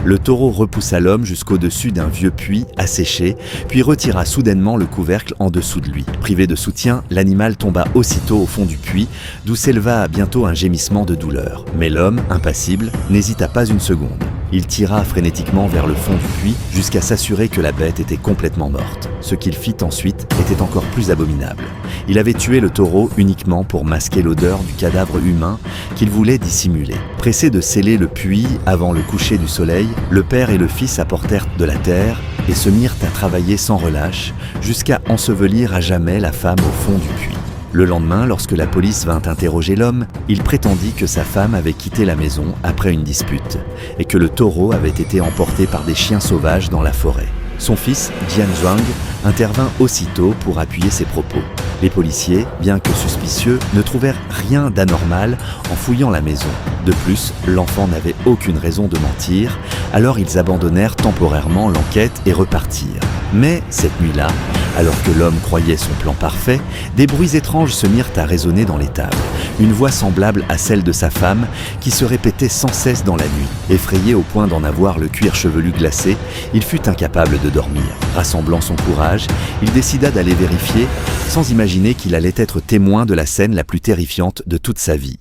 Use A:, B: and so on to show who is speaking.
A: Le taureau repoussa l'homme jusqu'au-dessus d'un vieux puits asséché, puis retira soudainement le couvercle en dessous de lui. Privé de soutien, l'animal tomba aussitôt au fond du puits, d'où s'éleva bientôt un gémissement de douleur. Mais l'homme, impassible, n'hésita pas une seconde. Il tira frénétiquement vers le fond du puits jusqu'à s'assurer que la bête était complètement morte. Ce qu'il fit ensuite était encore plus abominable. Il avait tué le taureau uniquement pour masquer l'odeur du cadavre humain qu'il voulait dissimuler. Pressé de sceller le puits avant le coucher du soleil, le père et le fils apportèrent de la terre et se mirent à travailler sans relâche jusqu'à ensevelir à jamais la femme au fond du puits. Le lendemain, lorsque la police vint interroger l'homme, il prétendit que sa femme avait quitté la maison après une dispute et que le taureau avait été emporté par des chiens sauvages dans la forêt. Son fils, Jian Zhuang, intervint aussitôt pour appuyer ses propos. Les policiers, bien que suspicieux, ne trouvèrent rien d'anormal en fouillant la maison. De plus, l'enfant n'avait aucune raison de mentir, alors ils abandonnèrent temporairement l'enquête et repartirent. Mais cette nuit-là, alors que l'homme croyait son plan parfait, des bruits étranges se mirent à résonner dans l'étable. Une voix semblable à celle de sa femme qui se répétait sans cesse dans la nuit. Effrayé au point d'en avoir le cuir chevelu glacé, il fut incapable de dormir. Rassemblant son courage, il décida d'aller vérifier, sans imaginer qu'il allait être témoin de la scène la plus terrifiante de toute sa vie.